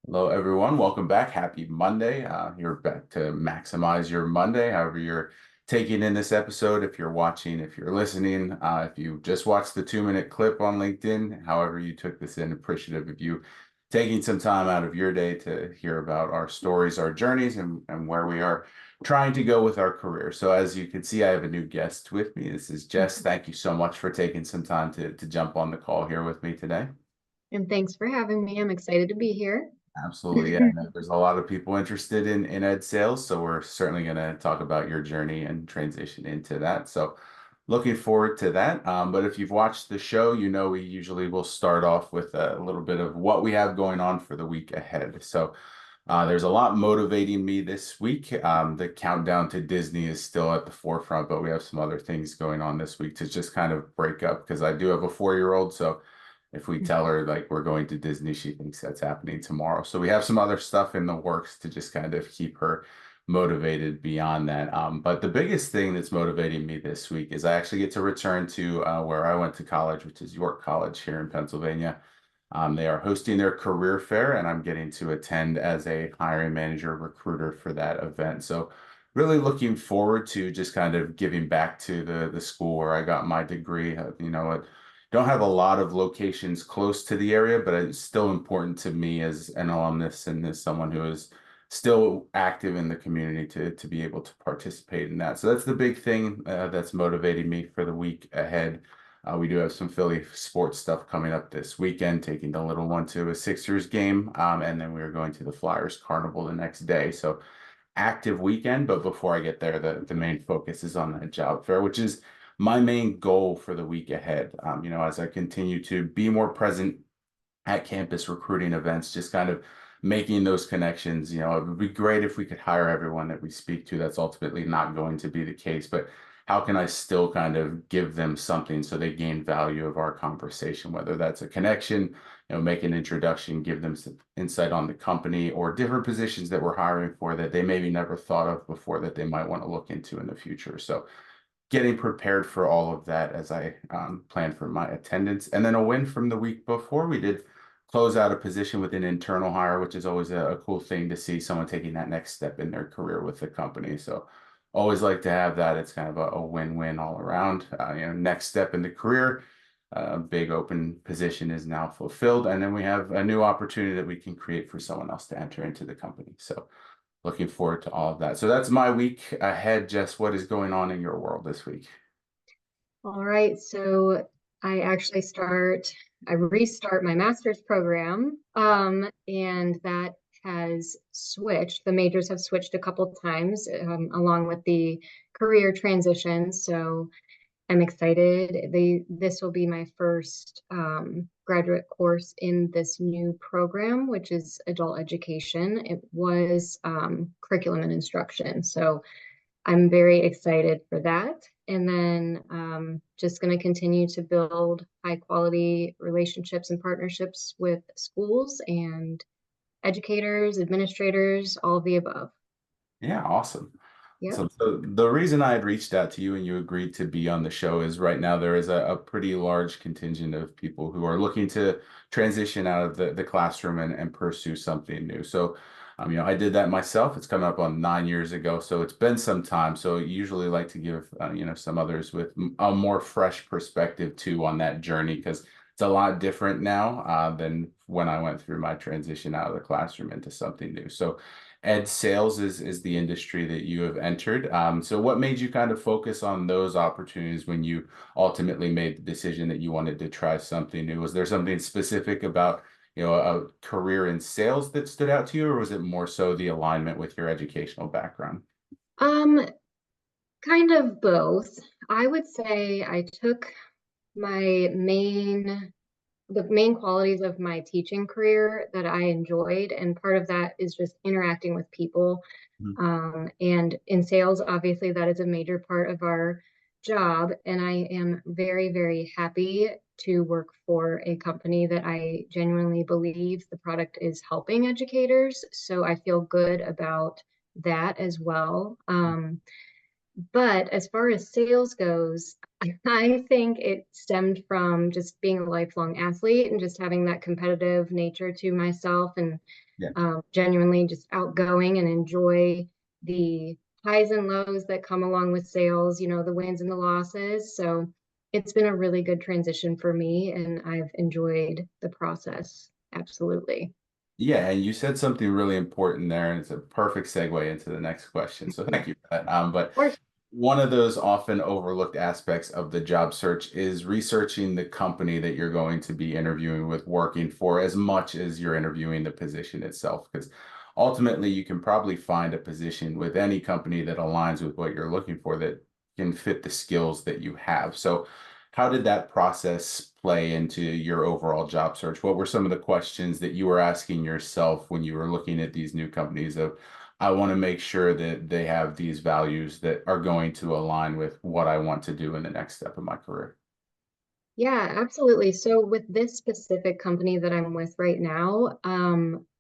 Hello, everyone. Welcome back. Happy Monday. You're back to maximize your Monday, however you're taking in this episode. If you're watching, if you're listening, if you just watched the 2-minute clip on LinkedIn, however you took this in, appreciative of you taking some time out of your day to hear about our stories, our journeys, and where we are trying to go with our career. So as you can see, I have a new guest with me. This is Jess. Thank you so much for taking some time to jump on the call here with me today. And thanks for having me. I'm excited to be here. Absolutely. Yeah. No, there's a lot of people interested in ed sales. So we're certainly going to talk about your journey and transition into that. So looking forward to that. But if you've watched the show, you know we usually will start off with a little bit of what we have going on for the week ahead. So there's a lot motivating me this week. The countdown to Disney is still at the forefront, but we have some other things going on this week to just kind of break up because I do have a 4-year-old. So if we tell her like we're going to Disney, she thinks that's happening tomorrow. So we have some other stuff in the works to just kind of keep her motivated beyond that. But the biggest thing that's motivating me this week is I actually get to return to where I went to college, which is York College here in Pennsylvania. They are hosting their career fair, and I'm getting to attend as a hiring manager recruiter for that event. So really looking forward to just kind of giving back to the school where I got my degree. Don't have a lot of locations close to the area, but it's still important to me as an alumnus and as someone who is still active in the community to be able to participate in that. So that's the big thing that's motivating me for the week ahead. We do have some Philly sports stuff coming up this weekend, taking the little one to a Sixers game, and then we are going to the Flyers Carnival the next day. So active weekend, but before I get there, the main focus is on that job fair, which is my main goal for the week ahead. As I continue to be more present at campus recruiting events, just kind of making those connections. It would be great if we could hire everyone that we speak to. That's ultimately not going to be the case, but how can I still kind of give them something so they gain value of our conversation, whether that's a connection, make an introduction, give them some insight on the company or different positions that we're hiring for that they maybe never thought of before that they might want to look into in the future. So getting prepared for all of that as I plan for my attendance. And then a win from the week before, we did close out a position with an internal hire, which is always a cool thing to see someone taking that next step in their career with the company. So always like to have that. It's kind of a win-win all around. Next step in the career, big open position is now fulfilled. And then we have a new opportunity that we can create for someone else to enter into the company. So looking forward to all of that. So that's my week ahead. Jess, what is going on in your world this week? All right, so I restart my master's program, and that has switched. The majors have switched a couple times, along with the career transition. So I'm excited. This will be my first graduate course in this new program, which is adult education. It was curriculum and instruction. So I'm very excited for that. And then just going to continue to build high quality relationships and partnerships with schools and educators, administrators, all of the above. Yeah, awesome. Yep. So the reason I had reached out to you and you agreed to be on the show is right now there is a pretty large contingent of people who are looking to transition out of the classroom and pursue something new. So, I did that myself. It's coming up on 9 years ago, so it's been some time. So usually like to give, some others with a more fresh perspective too on that journey because it's a lot different now than when I went through my transition out of the classroom into something new. So ed sales is the industry that you have entered. So what made you kind of focus on those opportunities when you ultimately made the decision that you wanted to try something new? Was there something specific about, a career in sales that stood out to you, or was it more so the alignment with your educational background? Um, Kind of both. I would say I took my the main qualities of my teaching career that I enjoyed, and part of that is just interacting with people. Mhm. And in sales, obviously, that is a major part of our job. And I am very, very happy to work for a company that I genuinely believe the product is helping educators. So I feel good about that as well. But as far as sales goes, I think it stemmed from just being a lifelong athlete and just having that competitive nature to myself, and Yeah. genuinely just outgoing and enjoy the highs and lows that come along with sales, the wins and the losses. So it's been a really good transition for me, and I've enjoyed the process. Absolutely. Yeah, and you said something really important there, and it's a perfect segue into the next question. So Of thank you for that. But course. one of those often overlooked aspects of the job search is researching the company that you're going to be interviewing with, working for, as much as you're interviewing the position itself. Because ultimately, you can probably find a position with any company that aligns with what you're looking for that can fit the skills that you have. So, how did that process play into your overall job search? What were some of the questions that you were asking yourself when you were looking at these new companies of, I want to make sure that they have these values that are going to align with what I want to do in the next step of my career? Yeah, absolutely. So with this specific company that I'm with right now,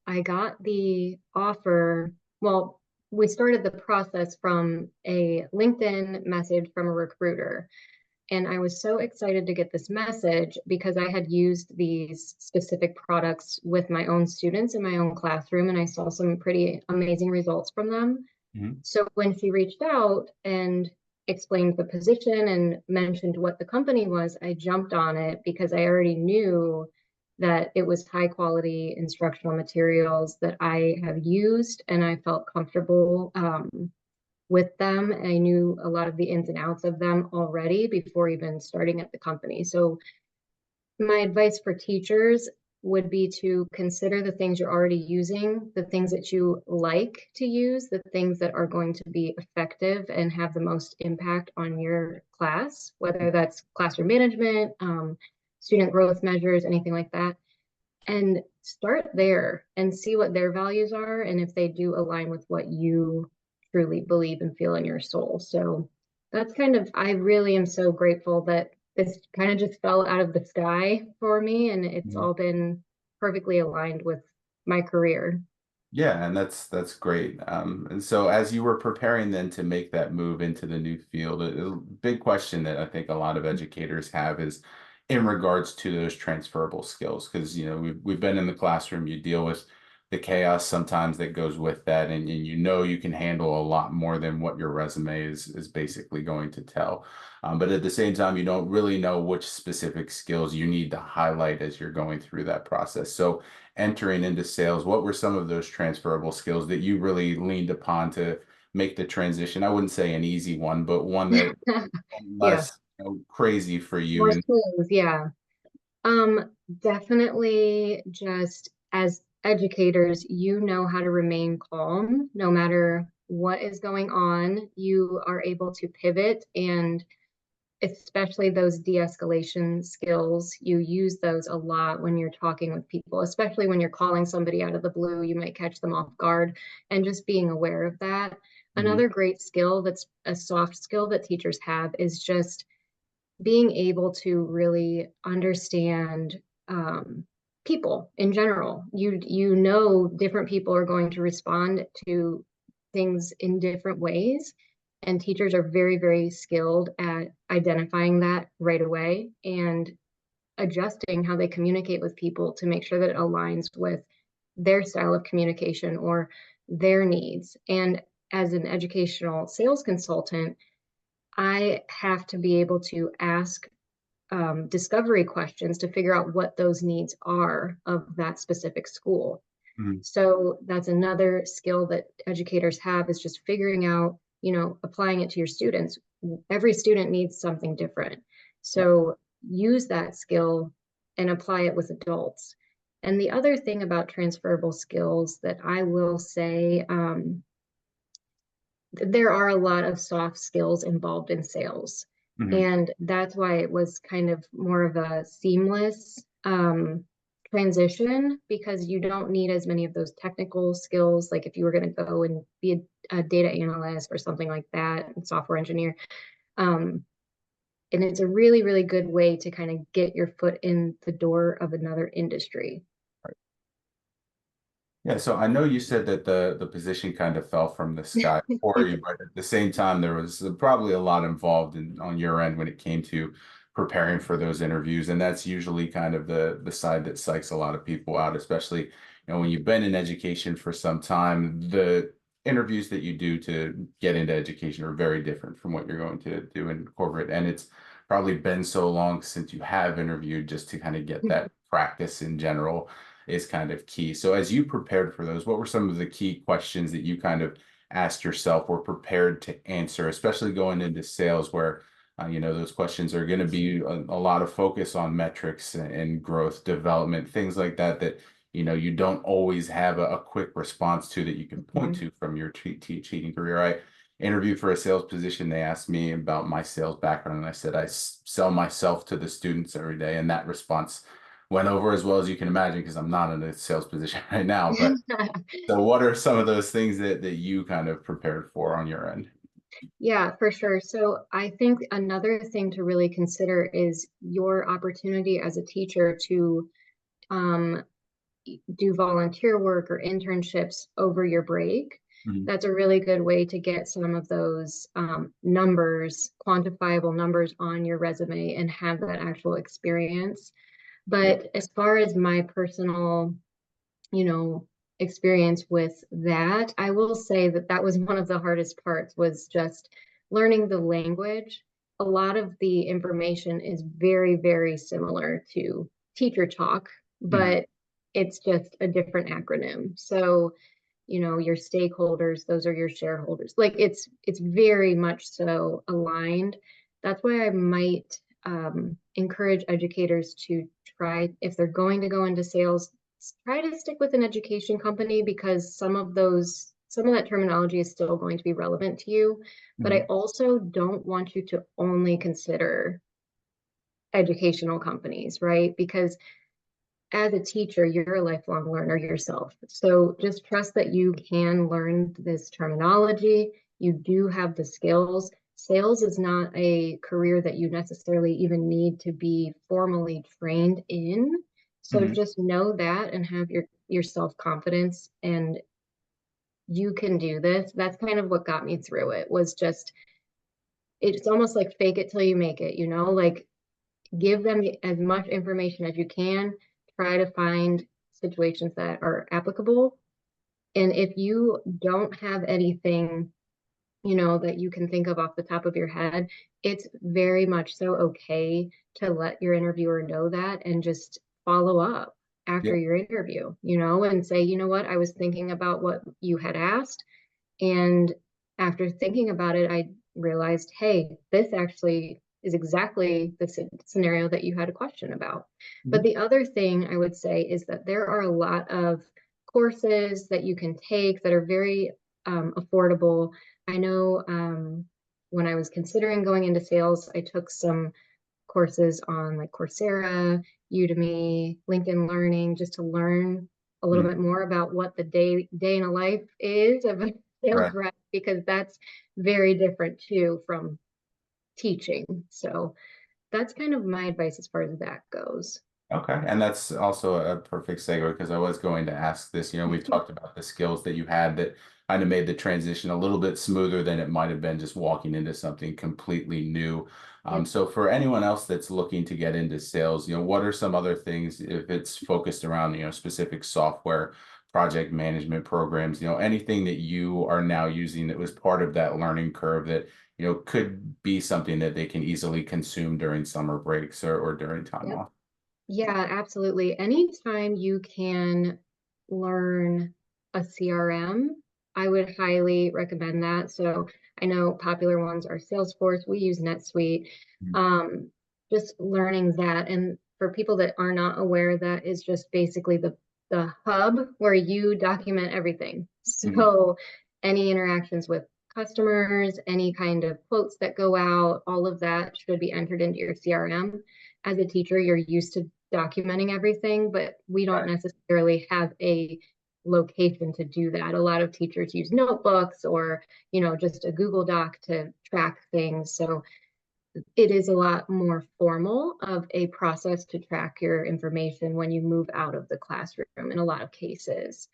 I got the offer. Well, we started the process from a LinkedIn message from a recruiter. And I was so excited to get this message because I had used these specific products with my own students in my own classroom, and I saw some pretty amazing results from them. Mhm. So when she reached out and explained the position and mentioned what the company was, I jumped on it because I already knew that it was high quality instructional materials that I have used, and I felt comfortable with them. I knew a lot of the ins and outs of them already before even starting at the company. So my advice for teachers would be to consider the things you're already using, the things that you like to use, the things that are going to be effective and have the most impact on your class, whether that's classroom management, student growth measures, anything like that. And start there and see what their values are and if they do align with what you truly believe and feel in your soul. So that's kind of, I really am so grateful that this kind of just fell out of the sky for me, and it's Mhm. all been perfectly aligned with my career. Yeah, and that's great. And so as you were preparing then to make that move into the new field, a big question that I think a lot of educators have is in regards to those transferable skills. Because we've been in the classroom, you deal with the chaos sometimes that goes with that, and you can handle a lot more than what your resume is basically going to tell. But at the same time, you don't really know which specific skills you need to highlight as you're going through that process. So entering into sales, what were some of those transferable skills that you really leaned upon to make the transition? I wouldn't say an easy one, but one that Yeah, less crazy for you. more And smooth. Yeah. Um, Definitely just as educators, you know how to remain calm no matter what is going on. You are able to pivot, and especially those de-escalation skills, you use those a lot when you're talking with people, especially when you're calling somebody out of the blue, you might catch them off guard, and just being aware of that. Mhm, Another great skill that's a soft skill that teachers have is just being able to really understand um, people in general. You know different people are going to respond to things in different ways, and teachers are very very skilled at identifying that right away and adjusting how they communicate with people to make sure that it aligns with their style of communication or their needs. And as an educational sales consultant, I have to be able to ask discovery questions to figure out what those needs are of that specific school. mhm. So that's another skill that educators have, is just figuring out, applying it to your students. Every student needs something different. Yeah. So use that skill and apply it with adults. And the other thing about transferable skills that I will say, there are a lot of soft skills involved in sales. Mhm. And that's why it was kind of more of a seamless transition, because you don't need as many of those technical skills. Like if you were going to go and be a data analyst or something like that, and software engineer. Um, and it's a really, really good way to kind of get your foot in the door of another industry. Yeah, so I know you said that the position kind of fell from the sky for you, but at the same time, there was probably a lot involved in on your end when it came to preparing for those interviews, and that's usually kind of the side that psychs a lot of people out, especially when you've been in education for some time. The interviews that you do to get into education are very different from what you're going to do in corporate, and it's probably been so long since you have interviewed just to kind of get that practice in general is kind of key. So as you prepared for those, what were some of the key questions that you kind of asked yourself or prepared to answer, especially going into sales where those questions are going to be a lot of focus on metrics and growth development, things like that, that you don't always have a quick response to that you can point Mhm. to from your teaching career. I interviewed for a sales position. They asked me about my sales background, and I said I sell myself to the students every day, and that response went over as well as you can imagine because I'm not in a sales position right now. But so what are some of those things that you kind of prepared for on your end? Yeah, for sure. So I think another thing to really consider is your opportunity as a teacher to um, do volunteer work or internships over your break. Mhm. That's a really good way to get some of those numbers, quantifiable numbers on your resume and have that actual experience. Yeah. But as far as my personal, you know, experience with that, I will say that that was one of the hardest parts was just learning the language. A lot of the information is very, very similar to teacher talk, Mhm. but it's just a different acronym. So, your stakeholders, those are your shareholders. Like it's very much so aligned. That's why I might encourage educators to try, if they're going to go into sales, try to stick with an education company because some of that terminology is still going to be relevant to you. But I Mhm. also don't want you to only consider educational companies, right? Because as a teacher, you're a lifelong learner yourself. So just trust that you can learn this terminology. You do have the skills. Sales is not a career that you necessarily even need to be formally trained in. So Mhm. just know that and have your self-confidence and you can do this. That's kind of what got me through it was just it's almost like fake it till you make it, like give them as much information as you can. Try to find situations that are applicable. And if you don't have anything, that you can think of off the top of your head, it's very much so okay to let your interviewer know that and just follow up Yeah. after your interview, and say, you know what, I was thinking about what you had asked. And after thinking about it, I realized, hey, this actually is exactly the scenario that you had a question about. But Mhm. the other thing I would say is that there are a lot of courses that you can take that are very affordable. I know when I was considering going into sales, I took some courses on like Coursera, Udemy, LinkedIn Learning, just to learn a little Mhm. bit more about what the day in a life is of a sales Right. rep, because that's very different too from teaching. So that's kind of my advice as far as that goes. Okay, and that's also a perfect segue because I was going to ask this. We've talked about the skills that you had that kind of made the transition a little bit smoother than it might have been just walking into something completely new. Yep. So for anyone else that's looking to get into sales, what are some other things if it's focused around, specific software, project management programs, anything that you are now using that was part of that learning curve that, could be something that they can easily consume during summer breaks or during time Yep. off? Yeah, absolutely. Anytime you can learn a CRM, I would highly recommend that. So I know popular ones are Salesforce. We use NetSuite. Um, just learning that. And for people that are not aware, that is just basically the hub where you document everything. Mhm. So any interactions with customers, any kind of quotes that go out, all of that should be entered into your CRM. As a teacher, you're used to documenting everything, but we don't Right. necessarily have a location to do that. A lot of teachers use notebooks or, just a Google Doc to track things. So it is a lot more formal of a process to track your information when you move out of the classroom in a lot of cases.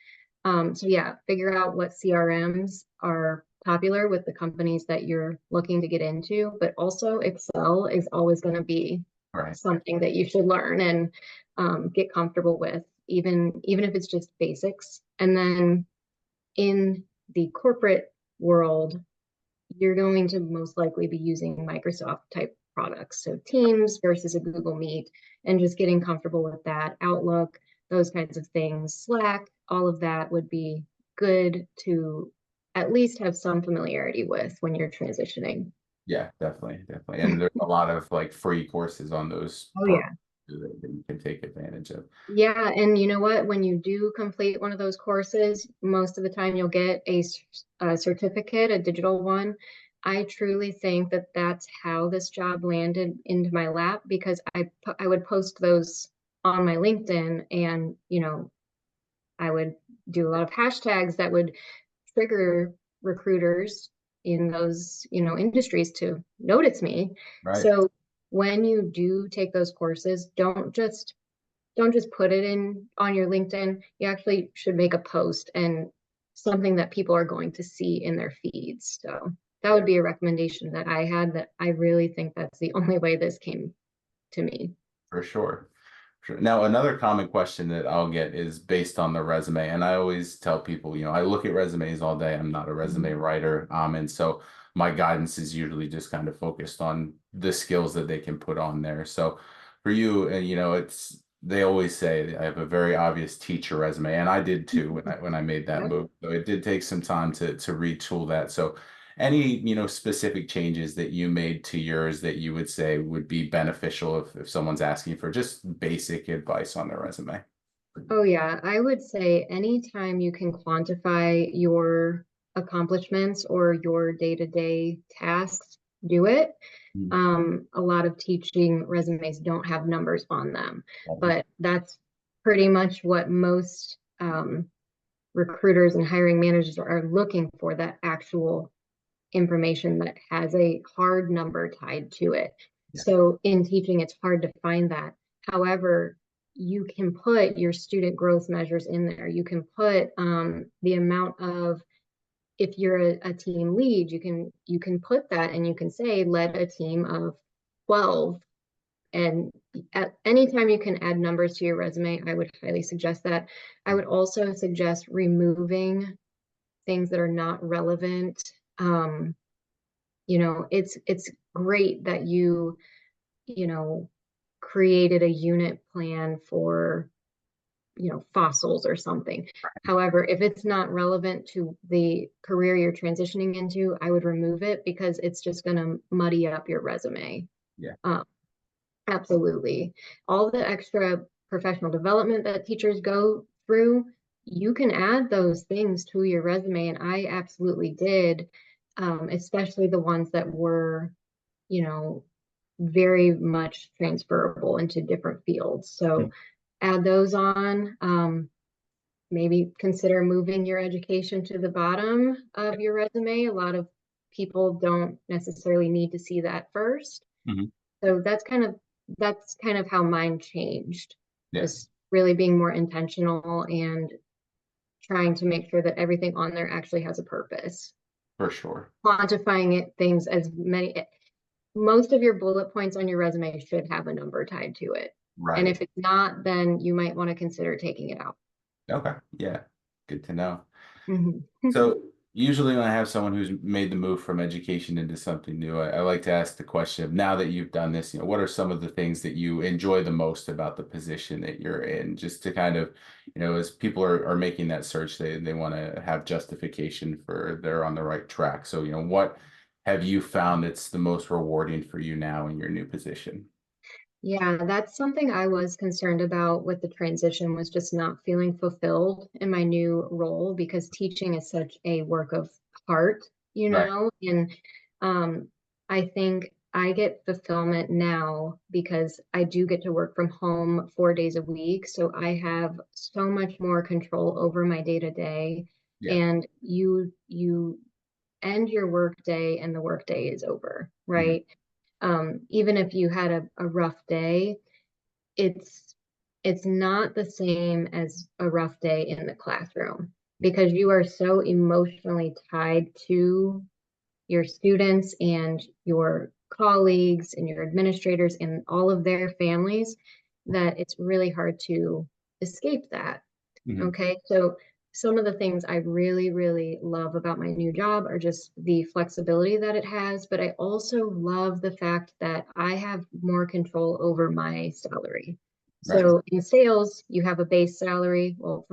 So yeah, figure out what CRMs are popular with the companies that you're looking to get into, but also Excel is always going to be Right. something that you should learn and get comfortable with, even if it's just basics. And then in the corporate world, you're going to most likely be using Microsoft type products. So Teams versus a Google Meet, and just getting comfortable with that, Outlook, those kinds of things, Slack, all of that would be good to at least have some familiarity with when you're transitioning. Yeah, definitely, definitely. And there's a lot of like free courses on those Oh programs yeah. that you can take advantage of. Yeah, and you know what? When you do complete one of those courses, most of the time you'll get a certificate, a digital one. I truly think that that's how this job landed into my lap because I would post those on my LinkedIn, and I would do a lot of hashtags that would trigger recruiters in those industries to notice me. Right. So when you do take those courses, don't just put it in on your LinkedIn. You actually should make a post and something that people are going to see in their feeds. So that would be a recommendation that I had, that I really think that's the only way this came to me. For sure. Sure. Now, another common question that I'll get is based on the resume. And I always tell people, I look at resumes all day. I'm not a resume writer. And so my guidance is usually just kind of focused on the skills that they can put on there. So for you, they always say I have a very obvious teacher resume, and I did too when I made that Yep. move. So it did take some time to retool that. So any, specific changes that you made to yours that you would say would be beneficial if someone's asking for just basic advice on their resume? Oh, yeah. I would say anytime you can quantify your accomplishments or your day-to-day tasks, do it. Mhm. A lot of teaching resumes don't have numbers on them, but that's pretty much what most recruiters and hiring managers are looking for, that actual information that has a hard number tied to it. Yeah. So in teaching, it's hard to find that. However, you can put your student growth measures in there. You can put the amount of, if you're a team lead, you can put that, and you can say led a team of 12. And at any time you can add numbers to your resume, I would highly suggest that. I would also suggest removing things that are not relevant. Um, it's great that you know, created a unit plan for, fossils or something. However, if it's not relevant to the career you're transitioning into, I would remove it because it's just going to muddy up your resume. Yeah, Um, Absolutely. All the extra professional development that teachers go through, you can add those things to your resume. And I absolutely did, especially the ones that were, you know, very much transferable into different fields. So add those on. Maybe consider moving your education to the bottom of your resume. A lot of people don't necessarily need to see that first. hmm So that's kind of how mine changed. yeah, Just really being more intentional and trying to make sure that everything on there actually has a purpose. for sure. Quantifying it, things as many, most of your bullet points on your resume should have a number tied to it. And Right. if it's not, then you might want to consider taking it out. Okay. Yeah. Good to know. Mhm. So usually when I have someone who's made the move from education into something new, I like to ask the question of, now that you've done this, what are some of the things that you enjoy the most about the position that you're in? Just to kind of, as people are making that search, they want to have justification for they're on the right track. So, what have you found that's the most rewarding for you now in your new position? Yeah, that's something I was concerned about with the transition, was just not feeling fulfilled in my new role because teaching is such a work of heart, Right. and um, I think I get fulfillment now because I do get to work from home 4 days a week. So I have so much more control over my day to day, Yeah. and you end your work day and the work day is over, Mhm. right? Even if you had a rough day, it's it's not the same as a rough day in the classroom. because you are so emotionally tied to your students and your colleagues and your administrators and all of their families that it's really hard to escape that. Mhm. Okay, so some of the things I really, really love about my new job are just the flexibility that it has, but I also love the fact that I have more control over my salary. Right. So in sales, you have a base salary. Well,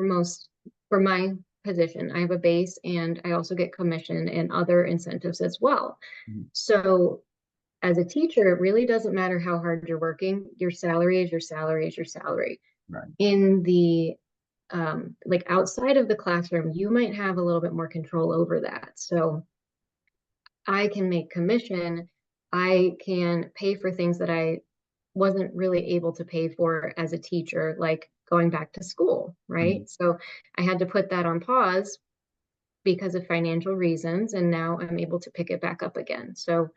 for my position, I have a base and I also get commission and other incentives as well. Mhm. So as a teacher, it really doesn't matter how hard you're working. Your salary is your salary is your salary. Right. In the like outside of the classroom, you might have a little bit more control over that. So I can make commission. I can pay for things that I wasn't really able to pay for as a teacher, like going back to school, Mhm. right? So I had to put that on pause because of financial reasons, and now I'm able to pick it back up again. So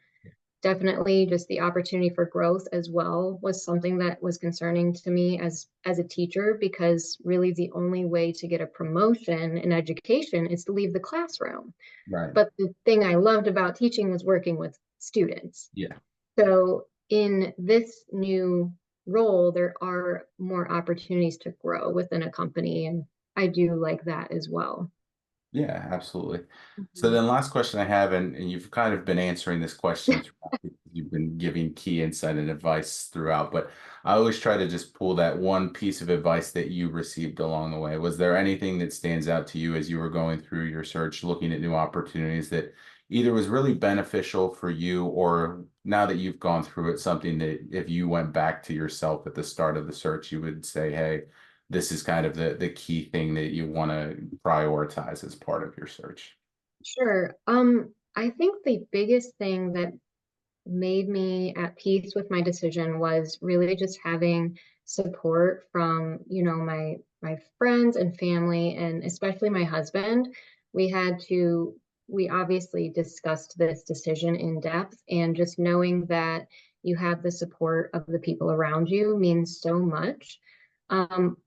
definitely just the opportunity for growth as well was something that was concerning to me as a teacher, because really the only way to get a promotion in education is to leave the classroom. Right. But the thing I loved about teaching was working with students. Yeah. So in this new role, there are more opportunities to grow within a company, and I do like that as well. Yeah, absolutely. So Mhm. then last question I have, and you've kind of been answering this question throughout, because you've been giving key insight and advice throughout, but I always try to just pull that one piece of advice that you received along the way. Was there anything that stands out to you as you were going through your search, looking at new opportunities, that either was really beneficial for you, or now that you've gone through it, something that if you went back to yourself at the start of the search, you would say, hey, this is kind of the key thing that you want to prioritize as part of your search? Sure. I think the biggest thing that made me at peace with my decision was really just having support from, my friends and family, and especially my husband. We obviously discussed this decision in depth, and just knowing that you have the support of the people around you means so much.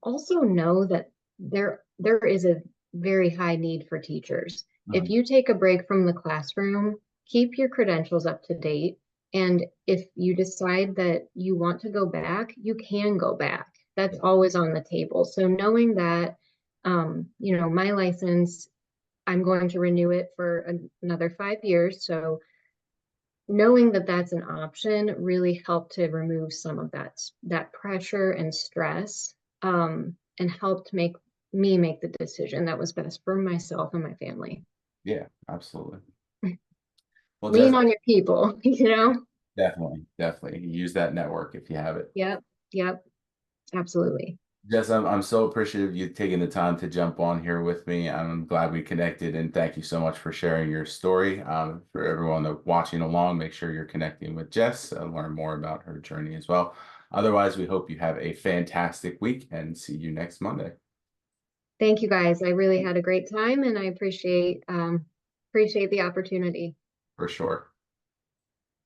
Also know that there is a very high need for teachers. If Mhm. you take a break from the classroom, keep your credentials up to date, and if you decide that you want to go back, you can go back. That's Yeah. always on the table. So knowing that, my license, I'm going to renew it for another 5 years. So knowing that that's an option really helped to remove some of that pressure and stress, and helped make the decision that was best for myself and my family. Yeah, absolutely. Well, Lean Jess, on your people, you know? definitely, definitely use that network if you have it. Yep, yep, absolutely. Jess, I'm so appreciative of you taking the time to jump on here with me. I'm glad we connected, and thank you so much for sharing your story. For everyone that watching along, make sure you're connecting with Jess and learn more about her journey as well. Otherwise, we hope you have a fantastic week and see you next Monday. Thank you guys. I really had a great time, and I appreciate the opportunity. For sure.